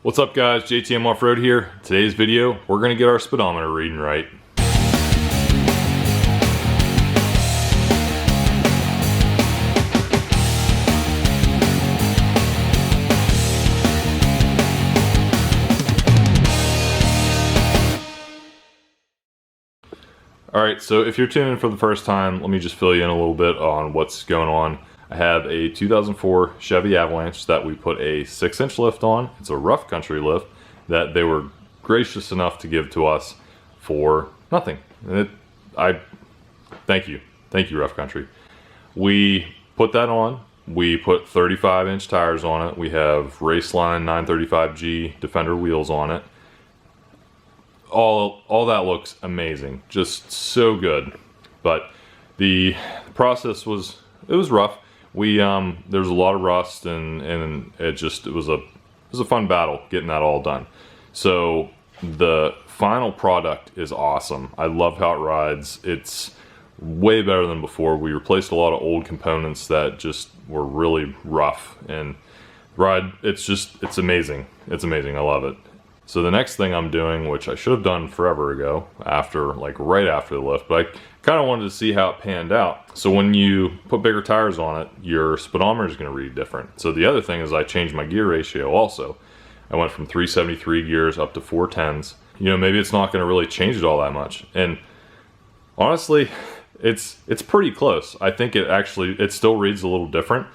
What's up guys, JTM Off-Road here. Today's video, we're gonna get our speedometer reading right. Alright, so if you're tuning in for the first time, let me just fill you in a little bit on what's going on. I have a 2004 Chevy Avalanche that we put a 6-inch lift on. It's a rough country lift that they were gracious enough to give to us for nothing. Thank you rough country. We put that on. We put 35-inch tires on it. We have Raceline 935G Defender wheels on it. All that looks amazing, just so good. But the process was rough. There's a lot of rust and it was a fun battle getting that all done. So the final product is awesome. I love how it rides. It's way better than before. We replaced a lot of old components that just were really rough, and it's amazing. It's amazing. I love it. So the next thing I'm doing, which I should have done forever ago, right after the lift, but I kind of wanted to see how it panned out. So when you put bigger tires on it, your speedometer is going to read different. So the other thing is I changed my gear ratio also. I went from 373 gears up to 410s. You know, maybe it's not going to really change it all that much. And honestly, it's pretty close. I think it still reads a little different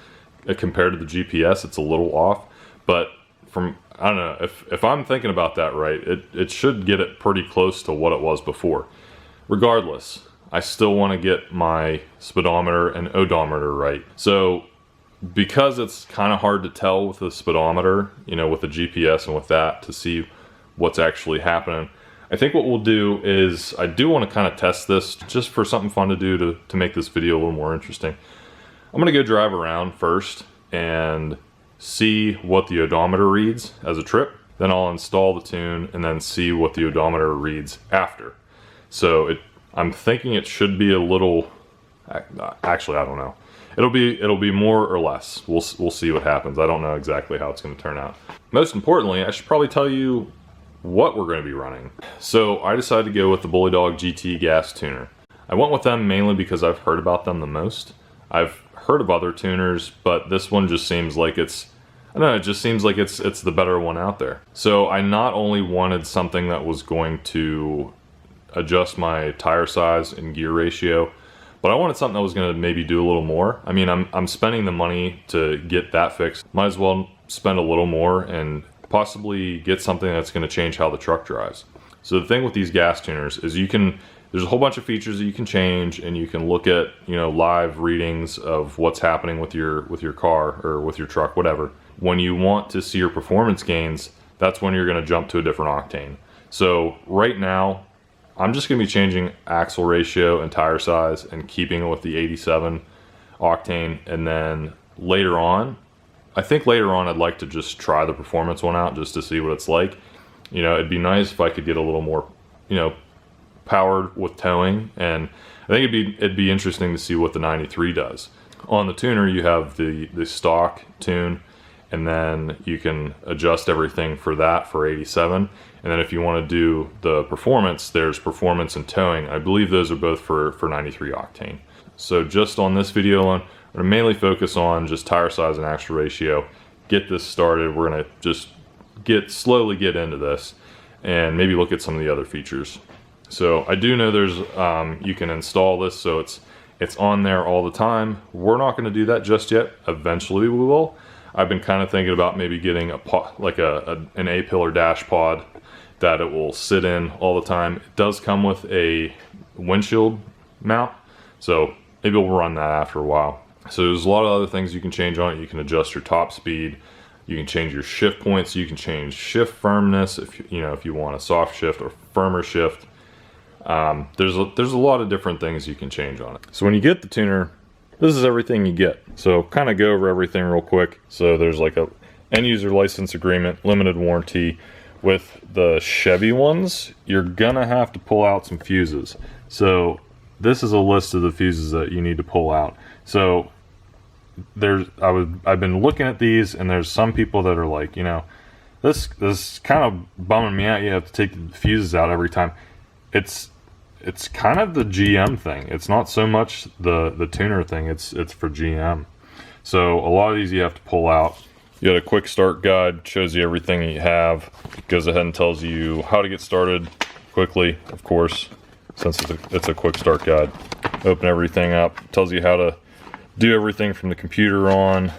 compared to the GPS. It's a little off, but I don't know, if I'm thinking about that right, it should get it pretty close to what it was before. Regardless, I still want to get my speedometer and odometer right. So because it's kind of hard to tell with the speedometer, you know, with the GPS and with that, to see what's actually happening, I think what we'll do is, I do want to kind of test this just for something fun to do to make this video a little more interesting. I'm going to go drive around first and see what the odometer reads as a trip. Then I'll install the tune and then see what the odometer reads after. So I'm thinking it should be a little, actually I don't know. It'll be more or less. We'll see what happens. I don't know exactly how it's going to turn out. Most importantly, I should probably tell you what we're going to be running. So I decided to go with the Bully Dog GT gas tuner. I went with them mainly because I've heard about them the most. I've heard of other tuners, but this one just seems like it's the better one out there. So I not only wanted something that was going to adjust my tire size and gear ratio, but I wanted something that was going to maybe do a little more. I mean, I'm spending the money to get that fixed. Might as well spend a little more and possibly get something that's going to change how the truck drives. So the thing with these gas tuners is there's a whole bunch of features that you can change, and you can look at, you know, live readings of what's happening with your car or with your truck, whatever. When you want to see your performance gains, that's when you're going to jump to a different octane. So right now, I'm just going to be changing axle ratio and tire size and keeping it with the 87 octane. And then later on, I think later on I'd like to just try the performance one out just to see what it's like. You know, it'd be nice if I could get a little more, you know, powered with towing, and I think it'd be interesting to see what the 93 does. On the tuner, you have the stock tune, and then you can adjust everything for that for 87. And then if you want to do the performance, there's performance and towing. I believe those are both for 93 octane. So just on this video alone, I'm going to mainly focus on just tire size and axle ratio. Get this started. We're going to just slowly get into this and maybe look at some of the other features. So I do know there's you can install this, so it's on there all the time. We're not going to do that just yet. Eventually we will. I've been kind of thinking about maybe getting an A-pillar dash pod that it will sit in all the time. It does come with a windshield mount, so maybe we'll run that after a while. So there's a lot of other things you can change on it. You can adjust your top speed. You can change your shift points. You can change shift firmness if you want a soft shift or firmer shift. There's a lot of different things you can change on it. So when you get the tuner, this is everything you get. So kind of go over everything real quick. So there's like a end user license agreement, limited warranty. With the Chevy ones, you're gonna have to pull out some fuses. So this is a list of the fuses that you need to pull out. So I've been looking at these, and there's some people that are like, you know, This is kind of bumming me out. You have to take the fuses out every time. It's kind of the GM thing. It's not so much the tuner thing. It's for GM. So a lot of these you have to pull out. You got a quick start guide, shows you everything you have. It goes ahead and tells you how to get started quickly, of course, since it's a quick start guide. Open everything up, tells you how to do everything from the computer on,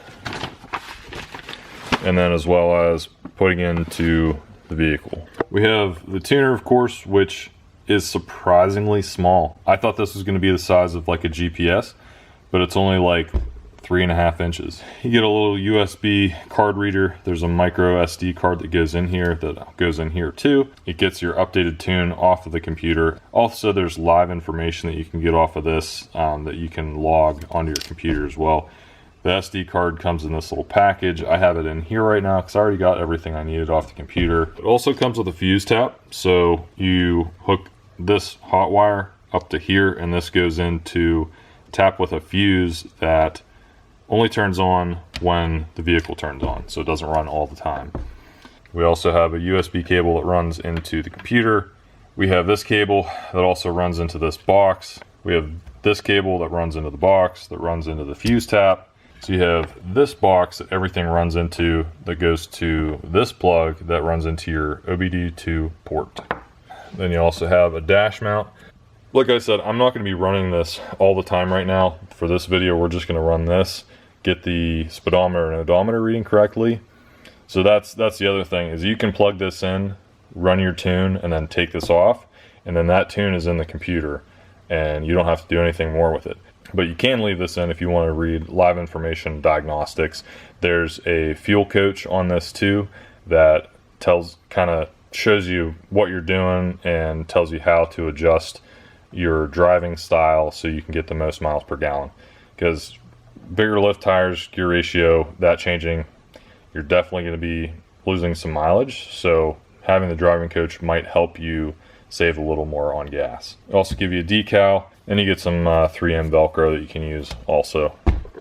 and then as well as putting into the vehicle. We have the tuner, of course, which is surprisingly small. I thought this was going to be the size of like a GPS, but it's only like 3.5 inches. You get a little USB card reader. There's a micro SD card that goes in here too. It gets your updated tune off of the computer. Also, there's live information that you can get off of this that you can log onto your computer as well. The SD card comes in this little package. I have it in here right now because I already got everything I needed off the computer. It also comes with a fuse tap, so you hook this hot wire up to here, and this goes into tap with a fuse that only turns on when the vehicle turns on, so it doesn't run all the time. We also have a USB cable that runs into the computer. We have this cable that also runs into this box. We have this cable that runs into the box, that runs into the fuse tap. So you have this box that everything runs into, that goes to this plug that runs into your OBD2 port. Then you also have a dash mount. Like I said, I'm not going to be running this all the time right now. For this video, we're just going to run this, get the speedometer and odometer reading correctly. So that's the other thing, is you can plug this in, run your tune, and then take this off, and then that tune is in the computer, and you don't have to do anything more with it. But you can leave this in if you want to read live information, diagnostics. There's a fuel coach on this too that kind of shows you what you're doing and tells you how to adjust your driving style so you can get the most miles per gallon. Because bigger lift tires, gear ratio, that changing, you're definitely going to be losing some mileage. So having the driving coach might help you save a little more on gas. It'll also give you a decal, and you get some 3M Velcro that you can use also.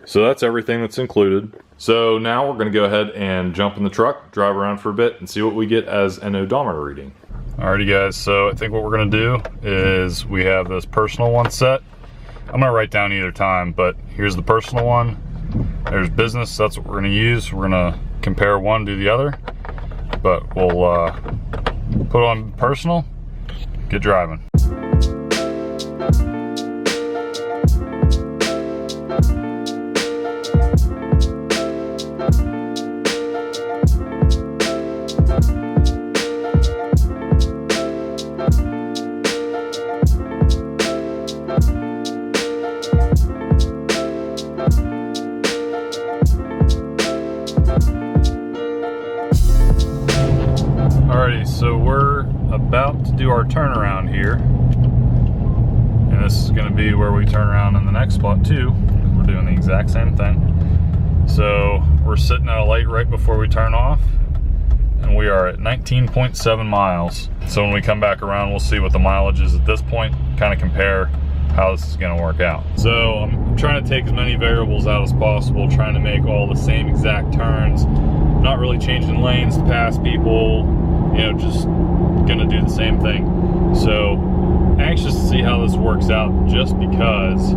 So that's everything that's included. So now we're going to go ahead and jump in the truck, drive around for a bit, and see what we get as an odometer reading. Alrighty guys, so I think what we're going to do is we have this personal one set. I'm going to write down either time, but here's the personal one. There's business, that's what we're going to use. We're going to compare one to the other, but we'll put on personal, get driving. Alrighty, so we're about to do our turnaround here, and this is going to be where we turn around in the next spot too. We're doing the exact same thing. So we're sitting at a light right before we turn off, and we are at 19.7 miles. So when we come back around, we'll see what the mileage is at this point, kind of compare how this is going to work out. So I'm trying to take as many variables out as possible, trying to make all the same exact turns, not really changing lanes to pass people, you know, just gonna do the same thing. So anxious to see how this works out, just because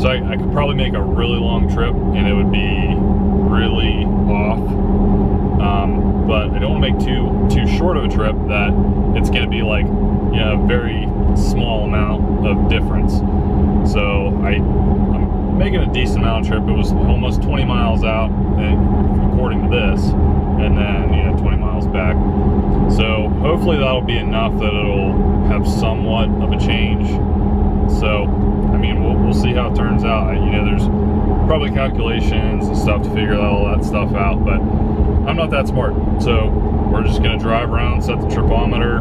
so I could probably make a really long trip and it would be really off, but I don't want to make too short of a trip that it's gonna be like, you know, a very small amount of difference. So I'm making a decent amount of trip. It was almost 20 miles out according to this, and then, you know, 20 miles back. So hopefully that'll be enough that it'll have somewhat of a change. So I mean, we'll see how it turns out. You know, there's probably calculations and stuff to figure all that stuff out, but I'm not that smart. So we're just gonna drive around, set the tripometer,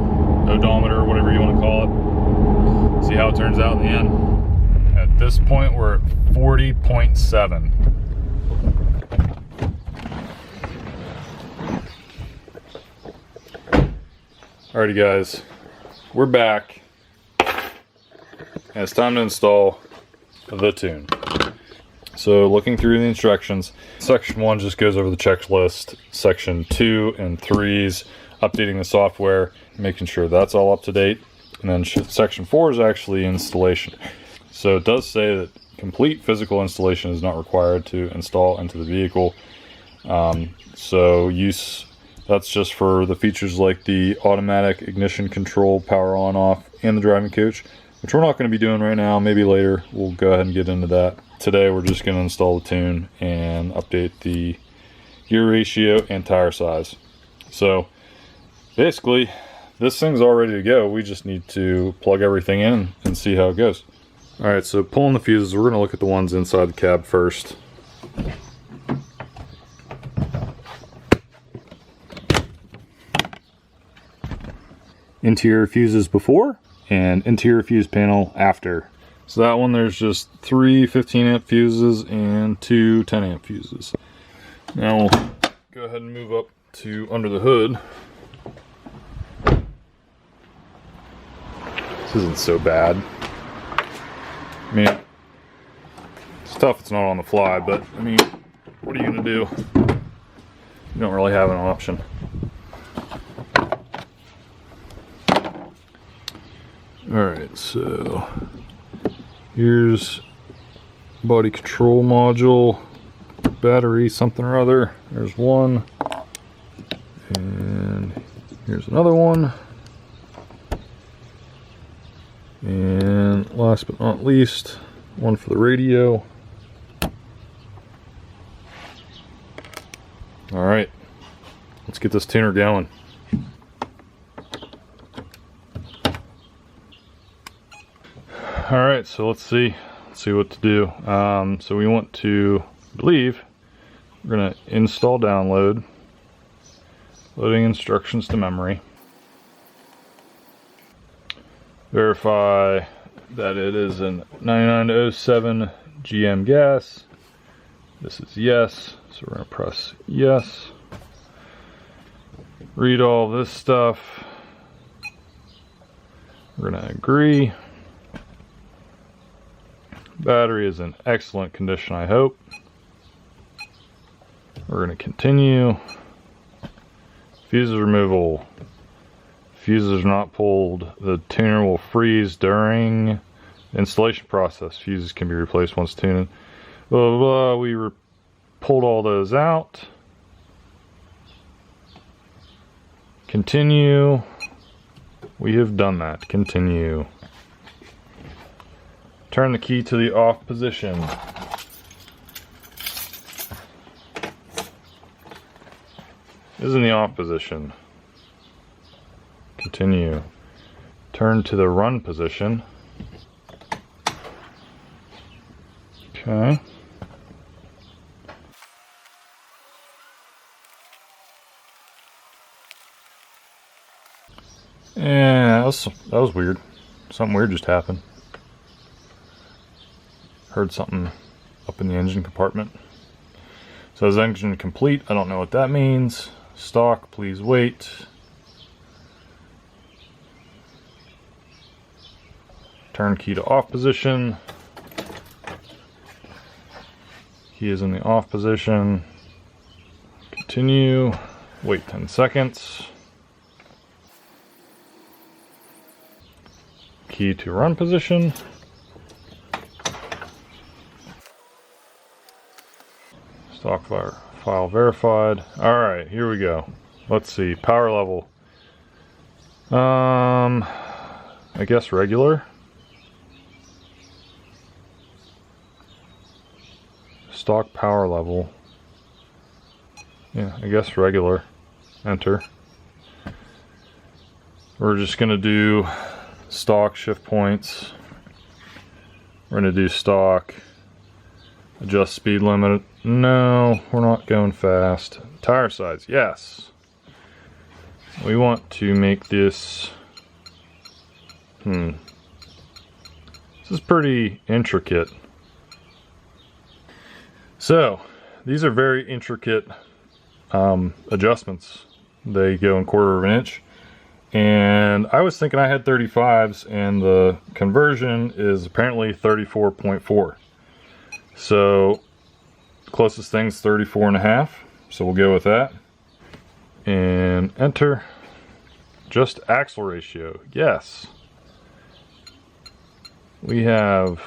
odometer, whatever you want to call it, see how it turns out in the end. At this point, we're at 40.7. Alrighty guys, we're back, and it's time to install the tune. So looking through the instructions, section 1 just goes over the checklist. Section 2 and 3's updating the software, making sure that's all up to date. And then section 4 is actually installation. So it does say that complete physical installation is not required to install into the vehicle. That's just for the features like the automatic ignition control, power on off, and the driving coach, which we're not going to be doing right now. Maybe later we'll go ahead and get into that. Today we're just going to install the tune and update the gear ratio and tire size. So basically this thing's all ready to go. We just need to plug everything in and see how it goes. Alright, so pulling the fuses, we're going to look at the ones inside the cab first. Interior fuses before and interior fuse panel after. So that one, there's just 3 15 amp fuses and 2 10 amp fuses. Now we'll go ahead and move up to under the hood. This isn't so bad. I mean, it's tough it's not on the fly, but I mean, what are you gonna do? You don't really have an option. Alright, so here's body control module, battery, something or other. There's one, and here's another one. And last but not least, one for the radio. Alright, let's get this tuner going. Alright, so let's see what to do. So we want to, I believe, we're going to install download, loading instructions to memory. Verify that it is an 9907 GM gas. This is yes, so we're going to press yes. Read all this stuff. We're going to agree. Battery is in excellent condition, I hope. We're going to continue. Fuses removal. Fuses are not pulled. The tuner will freeze during the installation process. Fuses can be replaced once tuned. Blah, blah, blah. We pulled all those out. Continue. We have done that. Continue. Turn the key to the off position. This is in the off position. Continue. Turn to the run position. Okay. Yeah, that was weird. Something weird just happened. Heard something up in the engine compartment. So is engine complete? I don't know what that means. Stock, please wait. Turn key to off position. Key is in the off position. Continue. Wait 10 seconds. Key to run position. Stock file verified. Alright, here we go. Let's see. Power level. I guess regular. Stock power level. Yeah, I guess regular. Enter. We're just gonna do stock shift points. We're gonna do stock. Adjust speed limit. No, we're not going fast. Tire size, yes. We want to make this. This is pretty intricate. So, these are very intricate adjustments. They go in 1/4 of an inch. And I was thinking I had 35s, and the conversion is apparently 34.4. So closest thing's 34.5, so we'll go with that. And enter. Just axle ratio, yes. We have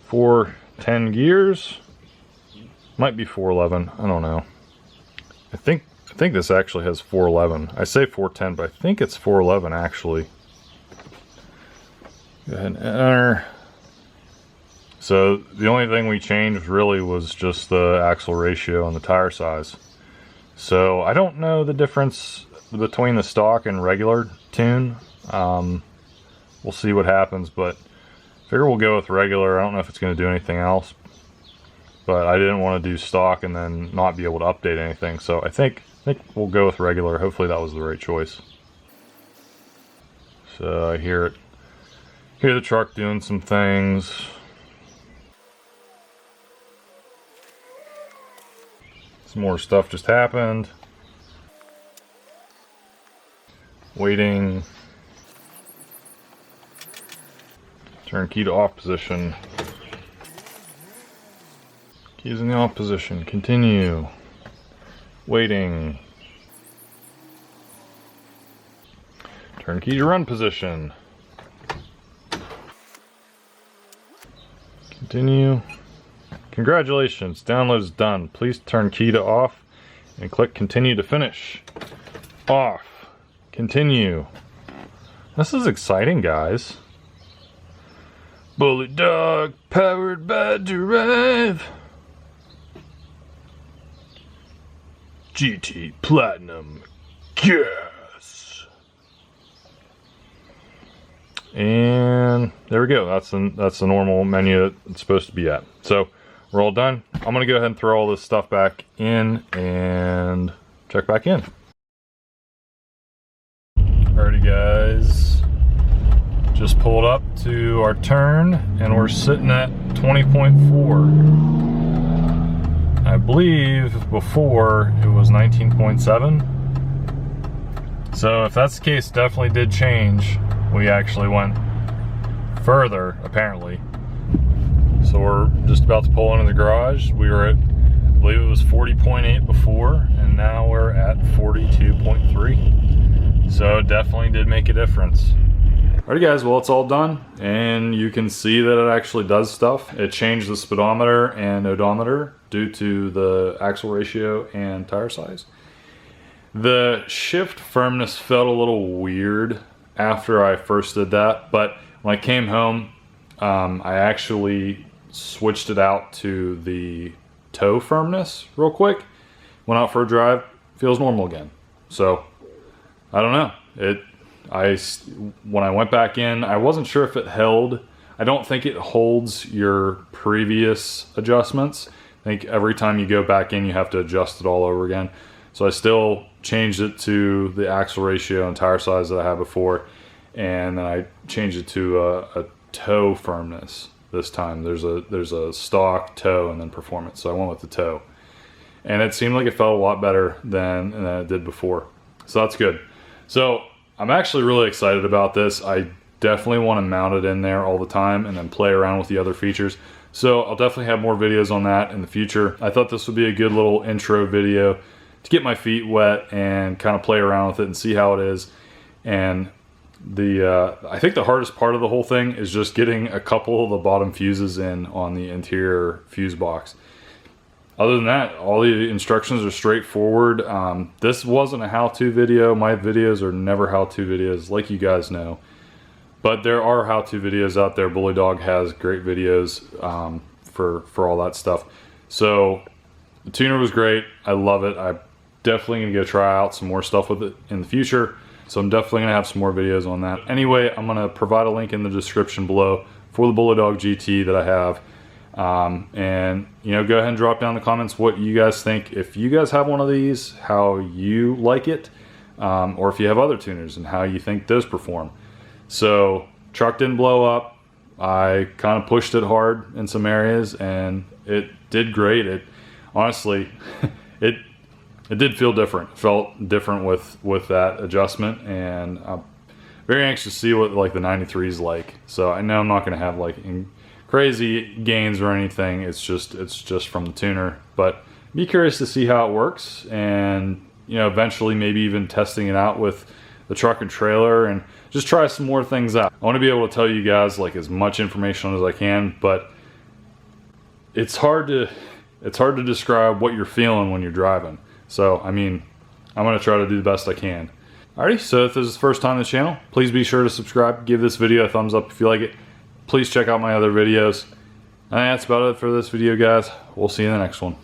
410 gears. Might be 411, I don't know. I think this actually has 411. I say 410, but I think it's 411 actually. Go ahead and enter. So the only thing we changed really was just the axle ratio and the tire size. So I don't know the difference between the stock and regular tune. We'll see what happens, but I figure we'll go with regular. I don't know if it's going to do anything else, but I didn't want to do stock and then not be able to update anything. So I think we'll go with regular. Hopefully that was the right choice. So I hear the truck doing some things. Some more stuff just happened. Waiting. Turn key to off position. Keys in the off position. Continue. Waiting. Turn key to run position. Continue. Congratulations, download is done. Please turn key to off and click continue to finish. Off. Continue. This is exciting, guys. Bullet Dog powered by Drive. GT Platinum Gas. And there we go. That's the normal menu that it's supposed to be at. So we're all done. I'm gonna go ahead and throw all this stuff back in and check back in. Alrighty guys, just pulled up to our turn and we're sitting at 20.4. I believe before it was 19.7. So if that's the case, definitely did change. We actually went further, apparently. So we're just about to pull into the garage. We were at, I believe it was 40.8 before, and now we're at 42.3. So it definitely did make a difference. Alright guys, well it's all done, and you can see that it actually does stuff. It changed the speedometer and odometer due to the axle ratio and tire size. The shift firmness felt a little weird after I first did that, but when I came home, I actually switched it out to the toe firmness real quick. Went out for a drive, feels normal again. So I don't know. When I went back in, I wasn't sure if it held. I don't think it holds your previous adjustments. I think every time you go back in, you have to adjust it all over again. So I still changed it to the axle ratio and tire size that I had before, and then I changed it to a toe firmness this time. There's a stock, toe, and then performance. So I went with the toe, and it seemed like it felt a lot better than it did before. So that's good. So I'm actually really excited about this. I definitely want to mount it in there all the time and then play around with the other features. So I'll definitely have more videos on that in the future. I thought this would be a good little intro video to get my feet wet and kind of play around with it and see how it is. And I think the hardest part of the whole thing is just getting a couple of the bottom fuses in on the interior fuse box. Other than that, all the instructions are straightforward. This wasn't a how-to video. My videos are never how-to videos, like you guys know. But there are how-to videos out there. Bully Dog has great videos for all that stuff. So the tuner was great. I love it. I'm definitely going to go try out some more stuff with it in the future. So I'm definitely going to have some more videos on that. Anyway, I'm going to provide a link in the description below for the Bully Dog GT that I have. And you know, go ahead and drop down in the comments what you guys think. If you guys have one of these, how you like it, or if you have other tuners and how you think those perform. So truck didn't blow up. I kind of pushed it hard in some areas and it did great. It honestly, it did feel different. It felt different with that adjustment, and I'm very anxious to see what like the 93 is like. So I know I'm not going to have like crazy gains or anything. It's just from the tuner, but be curious to see how it works, and you know, eventually maybe even testing it out with the truck and trailer and just try some more things out. I want to be able to tell you guys like as much information as I can, but it's hard to describe what you're feeling when you're driving. So I mean, I'm going to try to do the best I can. Alrighty, so if this is the first time on the channel, please be sure to subscribe, give this video a thumbs up if you like it. Please check out my other videos. And that's about it for this video, guys. We'll see you in the next one.